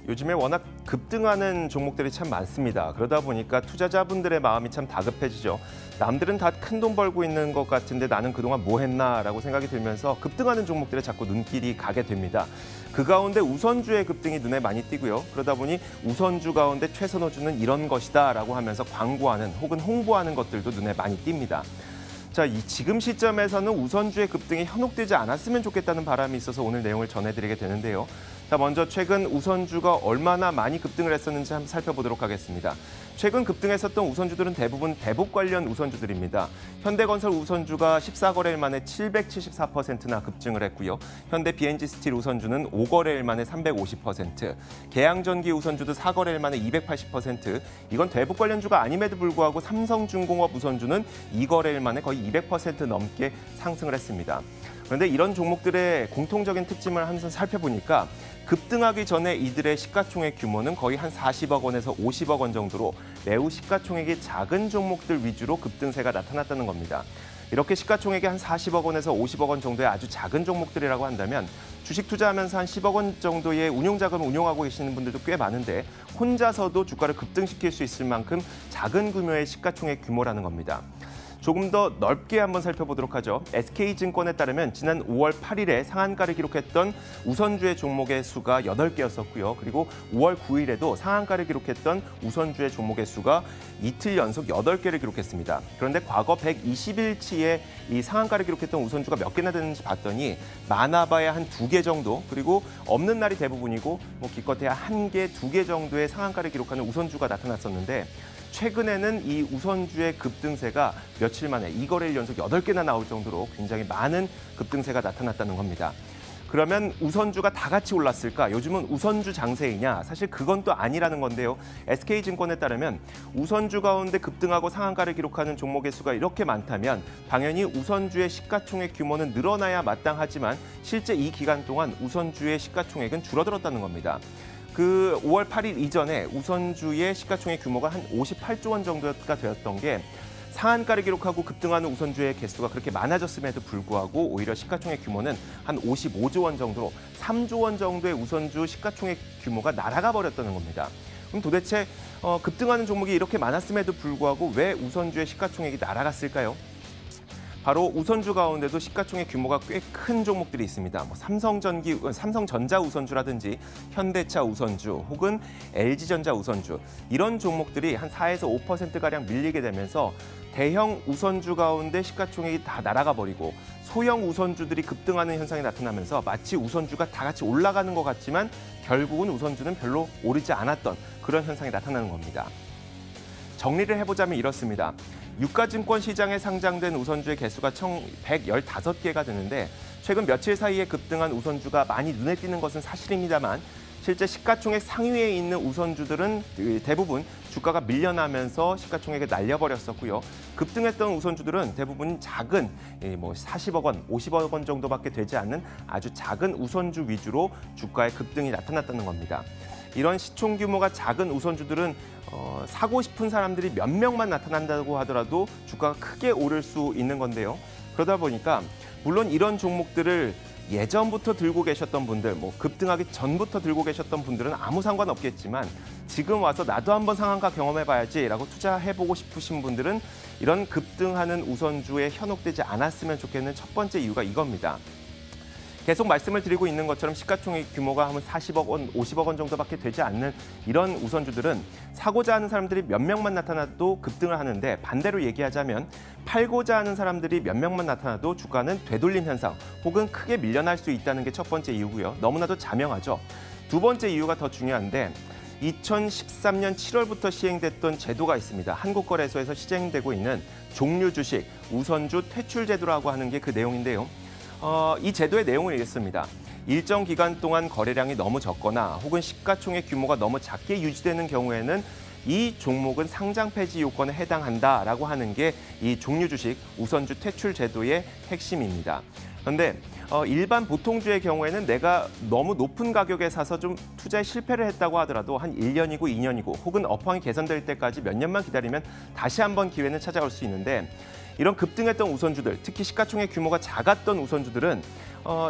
요즘에 워낙 급등하는 종목들이 참 많습니다. 그러다 보니까 투자자분들의 마음이 참 다급해지죠. 남들은 다 큰 돈 벌고 있는 것 같은데 나는 그동안 뭐 했나라고 생각이 들면서 급등하는 종목들에 자꾸 눈길이 가게 됩니다. 그 가운데 우선주의 급등이 눈에 많이 띄고요. 그러다 보니 우선주 가운데 최선호주는 이런 것이다라고 하면서 광고하는 혹은 홍보하는 것들도 눈에 많이 띕니다. 자, 지금 시점에서는 우선주의 급등이 현혹되지 않았으면 좋겠다는 바람이 있어서 오늘 내용을 전해드리게 되는데요. 자, 먼저 최근 우선주가 얼마나 많이 급등을 했었는지 한번 살펴보도록 하겠습니다. 최근 급등했었던 우선주들은 대부분 대북 관련 우선주들입니다. 현대건설 우선주가 14거래일 만에 774%나 급증을 했고요. 현대 BNG 스틸 우선주는 5거래일 만에 350%, 계양전기 우선주도 4거래일 만에 280%, 이건 대북 관련주가 아님에도 불구하고 삼성중공업 우선주는 2거래일 만에 거의 200% 넘게 상승을 했습니다. 그런데 이런 종목들의 공통적인 특징을 한번 살펴보니까 급등하기 전에 이들의 시가총액 규모는 거의 한 40억 원에서 50억 원 정도로 매우 시가총액이 작은 종목들 위주로 급등세가 나타났다는 겁니다. 이렇게 시가총액이 한 40억 원에서 50억 원 정도의 아주 작은 종목들이라고 한다면 주식 투자하면서 한 10억 원 정도의 운용자금을 운용하고 계시는 분들도 꽤 많은데 혼자서도 주가를 급등시킬 수 있을 만큼 작은 규모의 시가총액 규모라는 겁니다. 조금 더 넓게 한번 살펴보도록 하죠. SK증권에 따르면 지난 5월 8일에 상한가를 기록했던 우선주의 종목의 수가 8개였었고요. 그리고 5월 9일에도 상한가를 기록했던 우선주의 종목의 수가 이틀 연속 8개를 기록했습니다. 그런데 과거 120일치의 이 상한가를 기록했던 우선주가 몇 개나 되는지 봤더니 많아봐야 한 2개 정도, 그리고 없는 날이 대부분이고 기껏해야 1개, 2개 정도의 상한가를 기록하는 우선주가 나타났었는데 최근에는 이 우선주의 급등세가 며칠 만에 2거래일 연속 8개나 나올 정도로 굉장히 많은 급등세가 나타났다는 겁니다. 그러면 우선주가 다 같이 올랐을까? 요즘은 우선주 장세이냐? 사실 그건 또 아니라는 건데요. SK증권에 따르면 우선주 가운데 급등하고 상한가를 기록하는 종목의 수가 이렇게 많다면 당연히 우선주의 시가총액 규모는 늘어나야 마땅하지만 실제 이 기간 동안 우선주의 시가총액은 줄어들었다는 겁니다. 그 5월 8일 이전에 우선주의 시가총액 규모가 한 58조 원 정도가 되었던 게 상한가를 기록하고 급등하는 우선주의 개수가 그렇게 많아졌음에도 불구하고 오히려 시가총액 규모는 한 55조 원 정도로 3조 원 정도의 우선주 시가총액 규모가 날아가 버렸다는 겁니다. 그럼 도대체 급등하는 종목이 이렇게 많았음에도 불구하고 왜 우선주의 시가총액이 날아갔을까요? 바로 우선주 가운데도 시가총액 규모가 꽤 큰 종목들이 있습니다. 삼성전자 우선주라든지 현대차 우선주 혹은 LG전자 우선주 이런 종목들이 한 4에서 5%가량 밀리게 되면서 대형 우선주 가운데 시가총액이 다 날아가 버리고 소형 우선주들이 급등하는 현상이 나타나면서 마치 우선주가 다 같이 올라가는 것 같지만 결국은 우선주는 별로 오르지 않았던 그런 현상이 나타나는 겁니다. 정리를 해보자면 이렇습니다. 유가증권 시장에 상장된 우선주의 개수가 총 115개가 되는데 최근 며칠 사이에 급등한 우선주가 많이 눈에 띄는 것은 사실입니다만 실제 시가총액 상위에 있는 우선주들은 대부분 주가가 밀려나면서 시가총액을 날려버렸었고요. 급등했던 우선주들은 대부분 작은 40억 원, 50억 원 정도밖에 되지 않는 아주 작은 우선주 위주로 주가의 급등이 나타났다는 겁니다. 이런 시총 규모가 작은 우선주들은 사고 싶은 사람들이 몇 명만 나타난다고 하더라도 주가가 크게 오를 수 있는 건데요. 그러다 보니까 물론 이런 종목들을 예전부터 들고 계셨던 분들, 급등하기 전부터 들고 계셨던 분들은 아무 상관없겠지만 지금 와서 나도 한번 상한가 경험해봐야지라고 투자해보고 싶으신 분들은 이런 급등하는 우선주에 현혹되지 않았으면 좋겠는 첫 번째 이유가 이겁니다. 계속 말씀을 드리고 있는 것처럼 시가총액 규모가 한 40억 원, 50억 원 정도밖에 되지 않는 이런 우선주들은 사고자 하는 사람들이 몇 명만 나타나도 급등을 하는데 반대로 얘기하자면 팔고자 하는 사람들이 몇 명만 나타나도 주가는 되돌림 현상 혹은 크게 밀려날 수 있다는 게 첫 번째 이유고요. 너무나도 자명하죠. 두 번째 이유가 더 중요한데 2013년 7월부터 시행됐던 제도가 있습니다. 한국거래소에서 시행되고 있는 종류주식 우선주 퇴출 제도라고 하는 게 그 내용인데요. 이 제도의 내용을 읽습니다. 일정 기간 동안 거래량이 너무 적거나 혹은 시가총액 규모가 너무 작게 유지되는 경우에는 이 종목은 상장 폐지 요건에 해당한다라고 하는 게 이 종류주식 우선주 퇴출 제도의 핵심입니다. 그런데 일반 보통주의 경우에는 내가 너무 높은 가격에 사서 좀 투자에 실패를 했다고 하더라도 한 1년이고 2년이고 혹은 업황이 개선될 때까지 몇 년만 기다리면 다시 한번 기회는 찾아올 수 있는데 이런 급등했던 우선주들, 특히 시가총액 규모가 작았던 우선주들은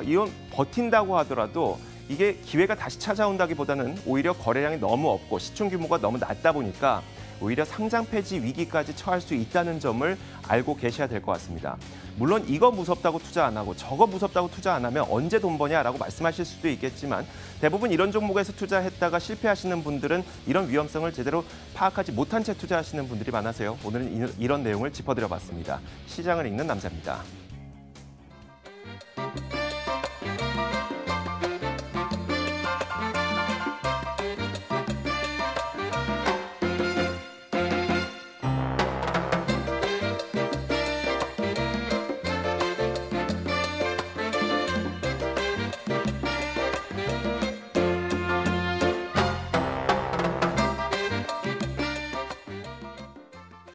이건 버틴다고 하더라도 이게 기회가 다시 찾아온다기보다는 오히려 거래량이 너무 없고 시총 규모가 너무 낮다 보니까 오히려 상장 폐지 위기까지 처할 수 있다는 점을 알고 계셔야 될 것 같습니다. 물론 이거 무섭다고 투자 안 하고 저거 무섭다고 투자 안 하면 언제 돈 버냐라고 말씀하실 수도 있겠지만 대부분 이런 종목에서 투자했다가 실패하시는 분들은 이런 위험성을 제대로 파악하지 못한 채 투자하시는 분들이 많아서요. 오늘은 이런 내용을 짚어드려봤습니다. 시장을 읽는 남자입니다.